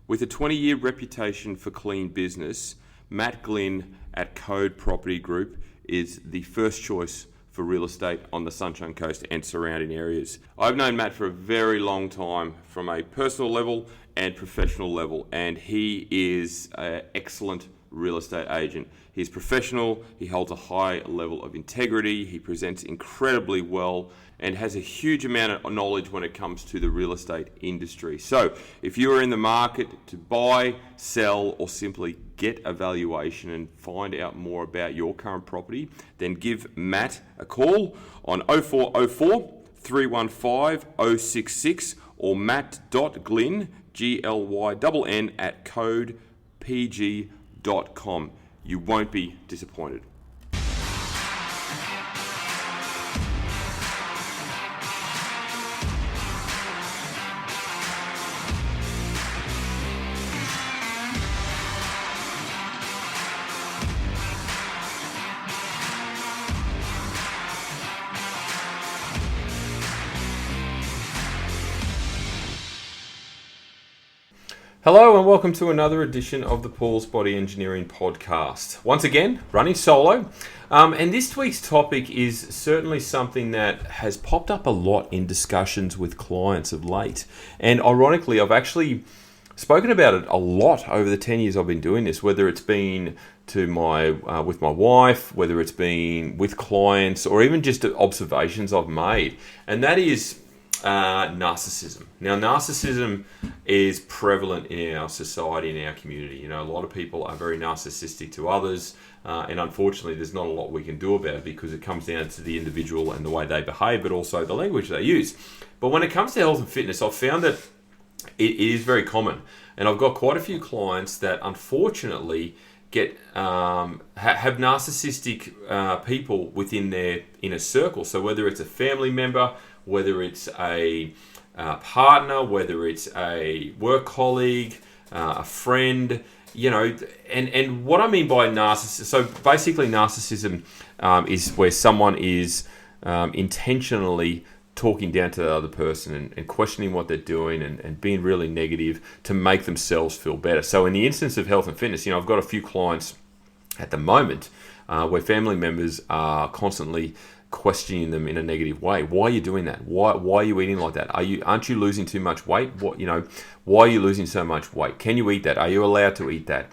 With a 20-year reputation for clean business, Matt Glynn at Code Property Group is the first choice for real estate on the Sunshine Coast and surrounding areas. I've known Matt for a very long time from a personal level and professional level, and he is an excellent real estate agent. He's professional, he holds a high level of integrity, he presents incredibly well, and has a huge amount of knowledge when it comes to the real estate industry. So if you are in the market to buy, sell, or simply get a valuation and find out more about your current property, then give Matt a call on 0404 315 066 or matt.glynn, GLYNN at codepg.com. You won't be disappointed. Hello and welcome to another edition of the Paul's Body Engineering Podcast. Once again, running solo. And this week's topic is certainly something that has popped up a lot in discussions with clients of late. And ironically, I've actually spoken about it a lot over the 10 years I've been doing this, whether it's been to with my wife, whether it's been with clients, or even just observations I've made. And that is narcissism. Now, narcissism is prevalent in our society, in our community. You know, a lot of people are very narcissistic to others, and unfortunately, there's not a lot we can do about it because it comes down to the individual and the way they behave, but also the language they use. But when it comes to health and fitness, I've found that it is very common, and I've got quite a few clients that unfortunately get have narcissistic people within their inner circle. So whether it's a family member, whether it's a partner, whether it's a work colleague, a friend, you know, and what I mean by narcissism, so basically narcissism is where someone is intentionally talking down to the other person and questioning what they're doing and being really negative to make themselves feel better. So in the instance of health and fitness, you know, I've got a few clients at the moment where family members are constantly questioning them in a negative way. Why are you doing that? Why are you eating like that? Aren't you losing too much weight? Why are you losing so much weight? Can you eat that? Are you allowed to eat that?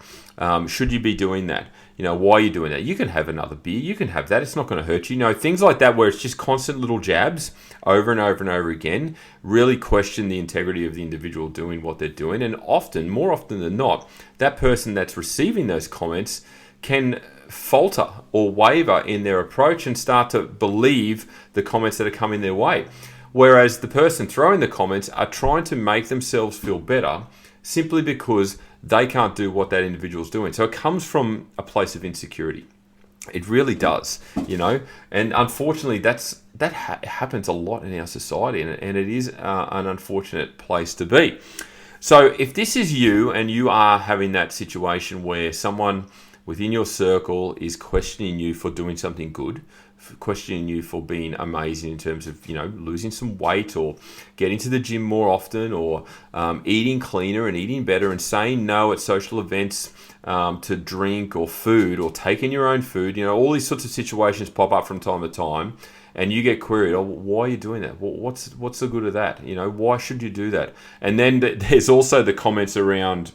Should you be doing that? You know, why are you doing that? You can have another beer. You can have that. It's not going to hurt you. You know, things like that where it's just constant little jabs over and over and over again really question the integrity of the individual doing what they're doing. And often, more often than not, that person that's receiving those comments can falter or waver in their approach and start to believe the comments that are coming their way. Whereas the person throwing the comments are trying to make themselves feel better simply because they can't do what that individual's doing. So it comes from a place of insecurity. It really does, you know, and unfortunately that happens a lot in our society, and it is an unfortunate place to be. So if this is you and you are having that situation where someone within your circle is questioning you for doing something good, questioning you for being amazing in terms of, you know, losing some weight or getting to the gym more often or eating cleaner and eating better and saying no at social events to drink or food or taking your own food, you know, all these sorts of situations pop up from time to time, and you get queried, oh, why are you doing that? What's the good of that? You know, why should you do that? And then there's also the comments around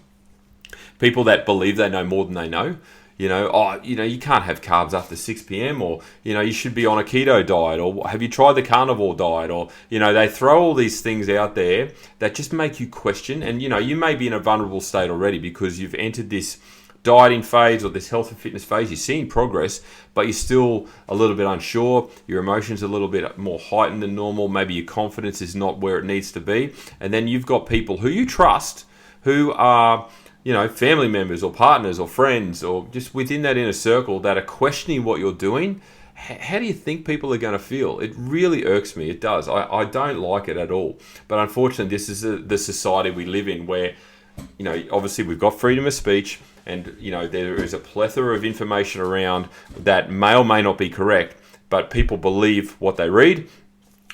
people that believe they know more than they know. You know, you can't have carbs after 6 p.m. or, you know, you should be on a keto diet, or have you tried the carnivore diet? Or, you know, they throw all these things out there that just make you question. And, you know, you may be in a vulnerable state already because you've entered this dieting phase or this health and fitness phase. You're seeing progress, but you're still a little bit unsure. Your emotions are a little bit more heightened than normal. Maybe your confidence is not where it needs to be. And then you've got people who you trust who are, you know, family members or partners or friends or just within that inner circle that are questioning what you're doing. How do you think people are going to feel? It really irks me. It does. I don't like it at all. But unfortunately, this is the society we live in where, you know, obviously we've got freedom of speech and, you know, there is a plethora of information around that may or may not be correct, but people believe what they read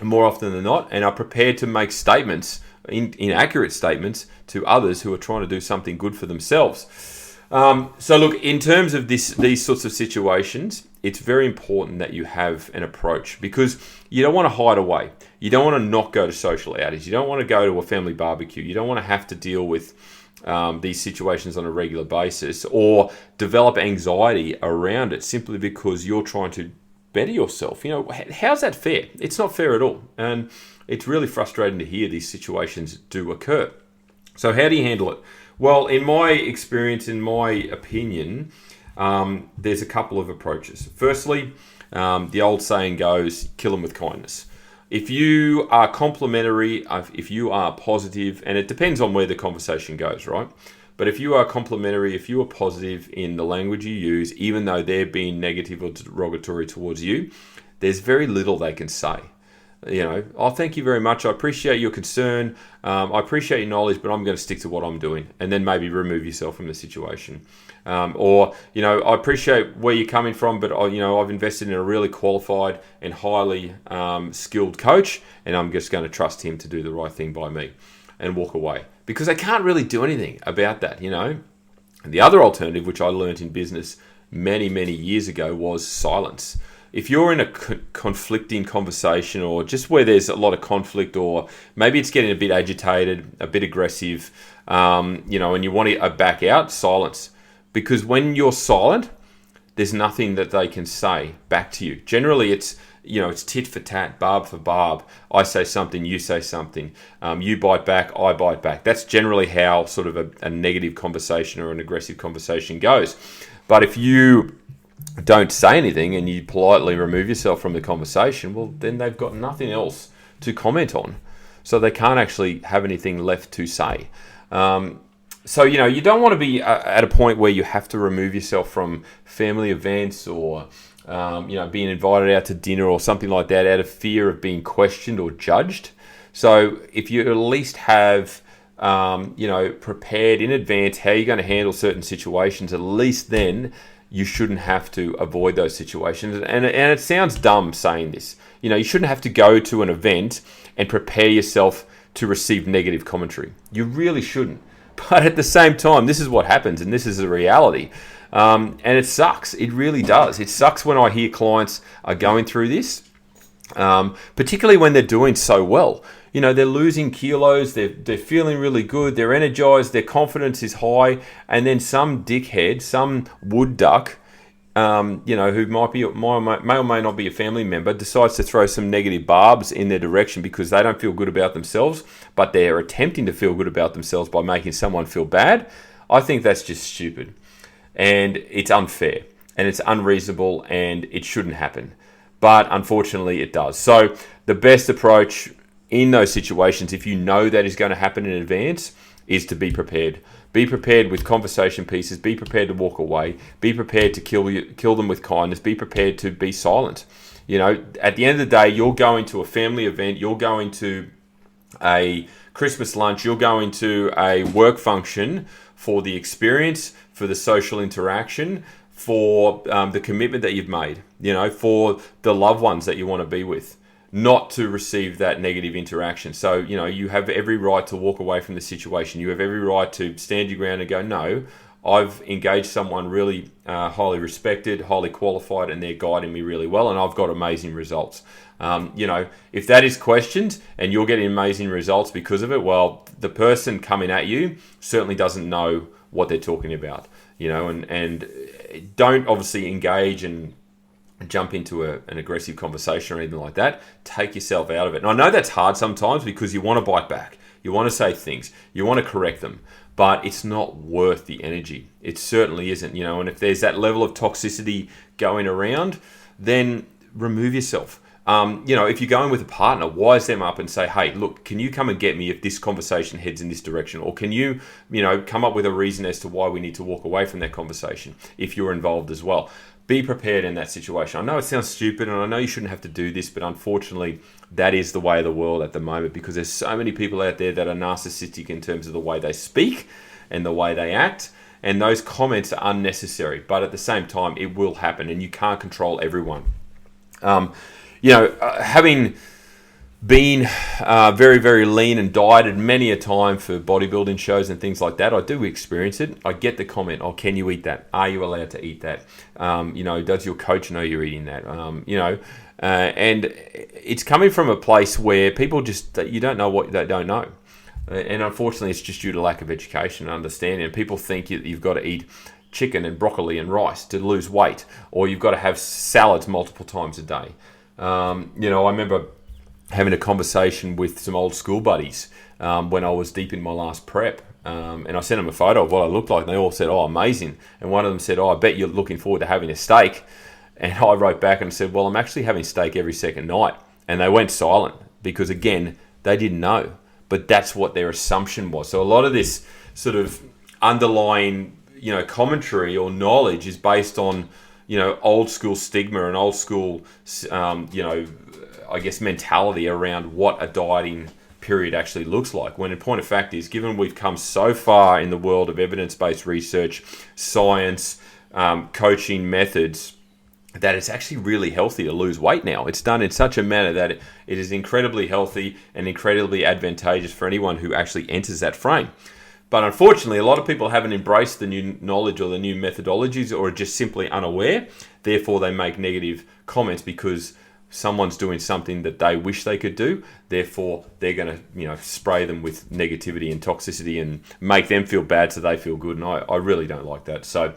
more often than not and are prepared to make statements inaccurate statements to others who are trying to do something good for themselves. So look, in terms of these sorts of situations, it's very important that you have an approach, because you don't want to hide away. You don't want to not go to social outings. You don't want to go to a family barbecue. You don't want to have to deal with these situations on a regular basis, or develop anxiety around it simply because you're trying to better yourself. How's that fair? It's not fair at all. And it's really frustrating to hear these situations do occur. So how do you handle it? Well, in my experience, in my opinion, there's a couple of approaches. Firstly, the old saying goes, kill them with kindness. If you are complimentary, if you are positive, and it depends on where the conversation goes, right? But if you are complimentary, if you are positive in the language you use, even though they're being negative or derogatory towards you, there's very little they can say. Oh, thank you very much. I appreciate your concern. I appreciate your knowledge, but I'm going to stick to what I'm doing, and then maybe remove yourself from the situation. I appreciate where you're coming from, but I've invested in a really qualified and highly skilled coach, and I'm just going to trust him to do the right thing by me and walk away, because I can't really do anything about that. And the other alternative, which I learned in business many, many years ago, was silence. If you're in a conflicting conversation, or just where there's a lot of conflict, or maybe it's getting a bit agitated, a bit aggressive, and you want to back out, silence. Because when you're silent, there's nothing that they can say back to you. Generally, it's tit for tat, barb for barb. I say something, you say something. You bite back, I bite back. That's generally how sort of a negative conversation or an aggressive conversation goes. But if you don't say anything and you politely remove yourself from the conversation, well, then they've got nothing else to comment on. So they can't actually have anything left to say. So, you don't want to be at a point where you have to remove yourself from family events, or, being invited out to dinner or something like that out of fear of being questioned or judged. So if you at least have, prepared in advance how you're going to handle certain situations, at least then you shouldn't have to avoid those situations. And it sounds dumb saying this. You shouldn't have to go to an event and prepare yourself to receive negative commentary. You really shouldn't. But at the same time, this is what happens, and this is the reality. And it sucks. It really does. It sucks when I hear clients are going through this, particularly when they're doing so well. They're losing kilos, they're feeling really good, they're energized, their confidence is high, and then some dickhead, some wood duck, who may or may not be a family member, decides to throw some negative barbs in their direction because they don't feel good about themselves, but they're attempting to feel good about themselves by making someone feel bad. I think that's just stupid, and it's unfair, and it's unreasonable, and it shouldn't happen. But unfortunately, it does. So the best approach in those situations, if you know that is going to happen in advance, is to be prepared. Be prepared with conversation pieces. Be prepared to walk away. Be prepared to kill them with kindness. Be prepared to be silent. At the end of the day, you're going to a family event. You're going to a Christmas lunch. You're going to a work function for the experience, for the social interaction, for the commitment that you've made, for the loved ones that you want to be with, not to receive that negative interaction. So, you have every right to walk away from the situation. You have every right to stand your ground and go, no, I've engaged someone really highly respected, highly qualified, and they're guiding me really well, and I've got amazing results. If that is questioned and you're getting amazing results because of it, well, the person coming at you certainly doesn't know what they're talking about, and don't obviously engage and jump into an aggressive conversation or anything like that. Take yourself out of it. And I know that's hard sometimes because you want to bite back. You want to say things. You want to correct them. But it's not worth the energy. It certainly isn't. And if there's that level of toxicity going around, then remove yourself. If you're going with a partner, wise them up and say, hey, look, can you come and get me if this conversation heads in this direction? Or can you, come up with a reason as to why we need to walk away from that conversation if you're involved as well. Be prepared in that situation. I know it sounds stupid, and I know you shouldn't have to do this, but unfortunately, that is the way of the world at the moment, because there's so many people out there that are narcissistic in terms of the way they speak and the way they act, and those comments are unnecessary. But at the same time, it will happen, and you can't control everyone. Having been very, very lean and dieted many a time for bodybuilding shows and things like that, I do experience it. I get the comment, oh, can you eat that? Are you allowed to eat that? Does your coach know you're eating that? And it's coming from a place where people you don't know what they don't know. And unfortunately, it's just due to lack of education and understanding. And people think you've got to eat chicken and broccoli and rice to lose weight, or you've got to have salads multiple times a day. I remember having a conversation with some old school buddies when I was deep in my last prep. And I sent them a photo of what I looked like, and they all said, oh, amazing. And one of them said, oh, I bet you're looking forward to having a steak. And I wrote back and said, well, I'm actually having steak every second night. And they went silent because, again, they didn't know. But that's what their assumption was. So a lot of this sort of underlying, commentary or knowledge is based on, old school stigma and old school, mentality around what a dieting period actually looks like. When in point of fact is, given we've come so far in the world of evidence-based research, science, coaching methods, that it's actually really healthy to lose weight now. It's done in such a manner that it is incredibly healthy and incredibly advantageous for anyone who actually enters that frame. But unfortunately, a lot of people haven't embraced the new knowledge or the new methodologies, or are just simply unaware. Therefore, they make negative comments because someone's doing something that they wish they could do. Therefore, they're going to spray them with negativity and toxicity and make them feel bad so they feel good. And I really don't like that. So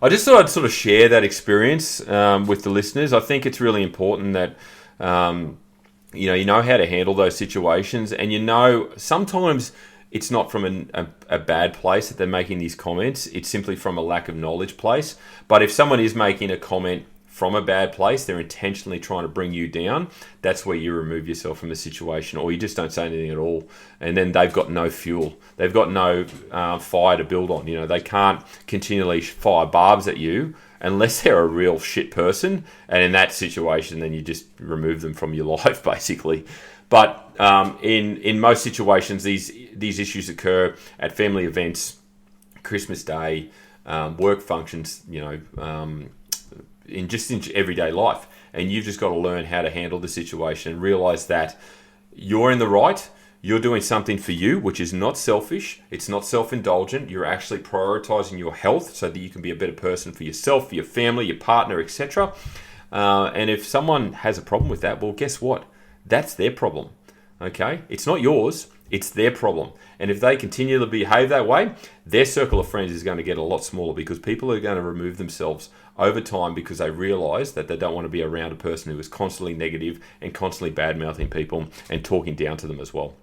I just thought I'd sort of share that experience with the listeners. I think it's really important that you know how to handle those situations, and sometimes it's not from a bad place that they're making these comments. It's simply from a lack of knowledge place. But if someone is making a comment from a bad place, they're intentionally trying to bring you down, that's where you remove yourself from the situation, or you just don't say anything at all. And then they've got no fuel. They've got no fire to build on. They can't continually fire barbs at you unless they're a real shit person. And in that situation, then you just remove them from your life, basically. But in most situations, these issues occur at family events, Christmas Day, work functions, in everyday life. And you've just got to learn how to handle the situation and realize that you're in the right. You're doing something for you, which is not selfish. It's not self-indulgent. You're actually prioritizing your health so that you can be a better person for yourself, for your family, your partner, etc. And if someone has a problem with that, well, guess what? That's their problem. Okay? It's not yours. It's their problem. And if they continue to behave that way, their circle of friends is going to get a lot smaller, because people are going to remove themselves over time because they realize that they don't want to be around a person who is constantly negative and constantly bad-mouthing people and talking down to them as well.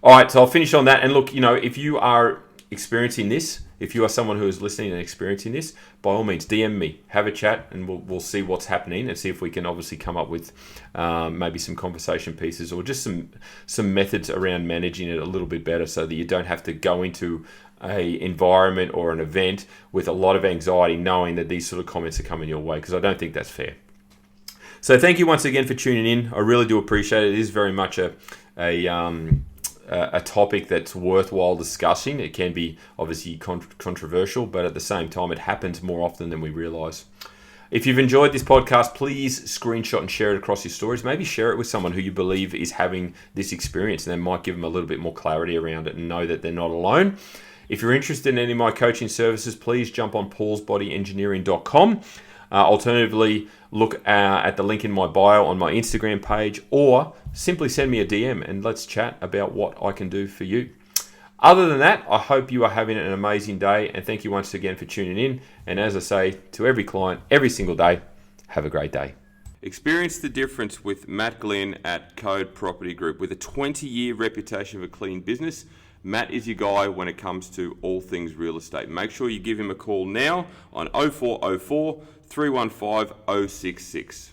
All right, so I'll finish on that. And look, if you are experiencing this, if you are someone who is listening and experiencing this, by all means, DM me, have a chat, and we'll see what's happening and see if we can obviously come up with maybe some conversation pieces or just some methods around managing it a little bit better, so that you don't have to go into a environment or an event with a lot of anxiety, knowing that these sort of comments are coming your way, because I don't think that's fair. So thank you once again for tuning in. I really do appreciate it. It is very much a topic that's worthwhile discussing. It can be obviously controversial, but at the same time, it happens more often than we realize. If you've enjoyed this podcast, please screenshot and share it across your stories. Maybe share it with someone who you believe is having this experience, and that might give them a little bit more clarity around it and know that they're not alone. If you're interested in any of my coaching services, please jump on paulsbodyengineering.com. Alternatively, look at the link in my bio on my Instagram page, or simply send me a DM and let's chat about what I can do for you. Other than that, I hope you are having an amazing day, and thank you once again for tuning in. And as I say to every client, every single day, have a great day. Experience the difference with Matt Glynn at Code Property Group. With a 20-year reputation for clean business, Matt is your guy when it comes to all things real estate. Make sure you give him a call now on 0404 315 066.